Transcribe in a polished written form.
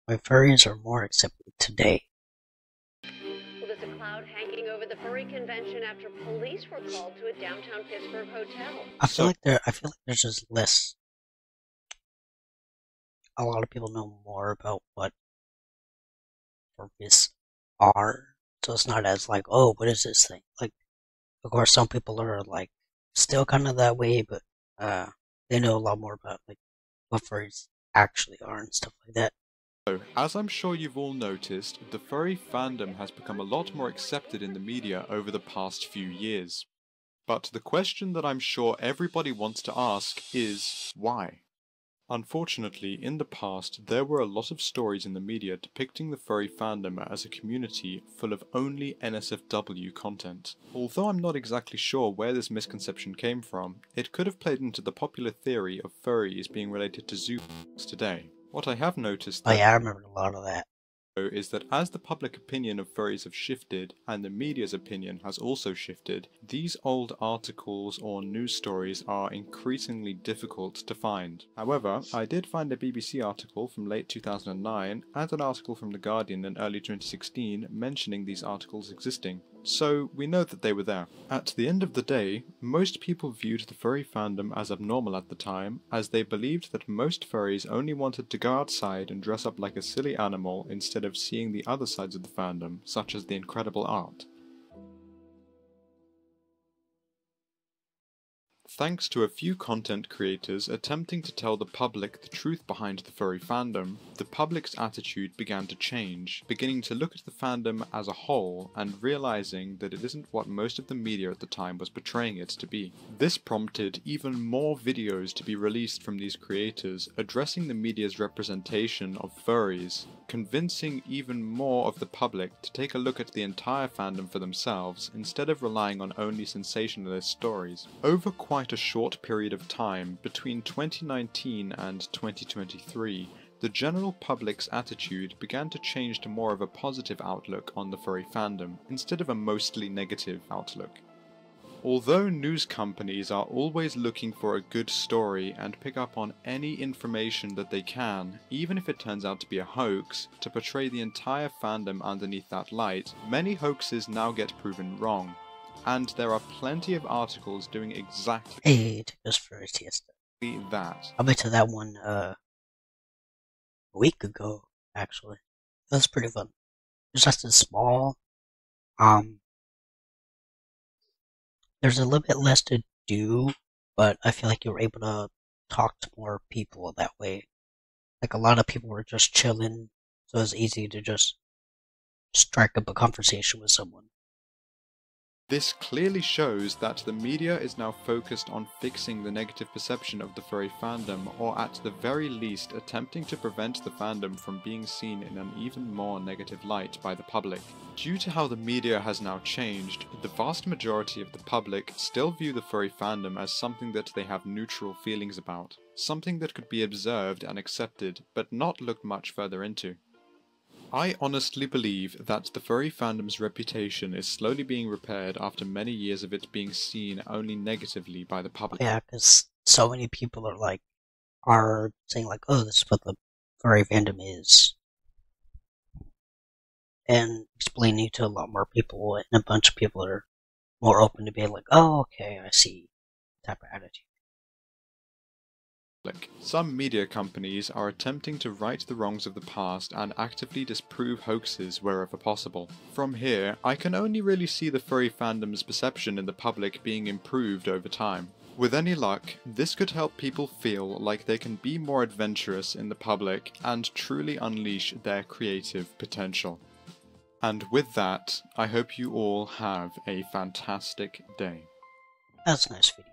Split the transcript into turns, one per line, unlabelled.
Why furries are more accepted today.
Well, there's a cloud hanging over the furry convention after police were called to a downtown Pittsburgh hotel.
I feel like there's just less. A lot of people know more about what furries are, so it's not as like, oh, what is this thing? Like, of course, some people are like still kind of that way, but they know a lot more about like what furries actually are and stuff like that.
So, as I'm sure you've all noticed, the furry fandom has become a lot more accepted in the media over the past few years. But the question that I'm sure everybody wants to ask is, why? Unfortunately, in the past, there were a lot of stories in the media depicting the furry fandom as a community full of only NSFW content. Although I'm not exactly sure where this misconception came from, it could have played into the popular theory of furries being related to zoos today. What I have noticed
Oh yeah, I remember a lot of that.
is that as the public opinion of furries have shifted, and the media's opinion has also shifted, these old articles or news stories are increasingly difficult to find. However, I did find a BBC article from late 2009 and an article from The Guardian in early 2016 mentioning these articles existing. So we know that they were there. At the end of the day, most people viewed the furry fandom as abnormal at the time, as they believed that most furries only wanted to go outside and dress up like a silly animal instead of seeing the other sides of the fandom, such as the incredible art. Thanks to a few content creators attempting to tell the public the truth behind the furry fandom, the public's attitude began to change, beginning to look at the fandom as a whole and realizing that it isn't what most of the media at the time was portraying it to be. This prompted even more videos to be released from these creators addressing the media's representation of furries, convincing even more of the public to take a look at the entire fandom for themselves instead of relying on only sensationalist stories. Over quite a short period of time, between 2019 and 2023, the general public's attitude began to change to more of a positive outlook on the furry fandom, instead of a mostly negative outlook. Although news companies are always looking for a good story and pick up on any information that they can, even if it turns out to be a hoax, to portray the entire fandom underneath that light, many hoaxes now get proven wrong. And there are plenty of articles doing exactly
Hey, took us for a siesta.
that.
I went to that one a week ago, actually. It was pretty fun. It's just a small. Um, there's a little bit less to do, but I feel like you were able to talk to more people that way. Like a lot of people were just chilling, so it was easy to just strike up a conversation with someone.
This clearly shows that the media is now focused on fixing the negative perception of the furry fandom, or at the very least attempting to prevent the fandom from being seen in an even more negative light by the public. Due to how the media has now changed, the vast majority of the public still view the furry fandom as something that they have neutral feelings about, something that could be observed and accepted, but not looked much further into. I honestly believe that the furry fandom's reputation is slowly being repaired after many years of it being seen only negatively by the public.
Yeah, because so many people are saying like, "Oh, this is what the furry fandom is," and explaining to a lot more people, and a bunch of people are more open to being like, "Oh, okay, I see," type of attitude.
Some media companies are attempting to right the wrongs of the past and actively disprove hoaxes wherever possible. From here, I can only really see the furry fandom's perception in the public being improved over time. With any luck, this could help people feel like they can be more adventurous in the public and truly unleash their creative potential. And with that, I hope you all have a fantastic day.
That's a nice video.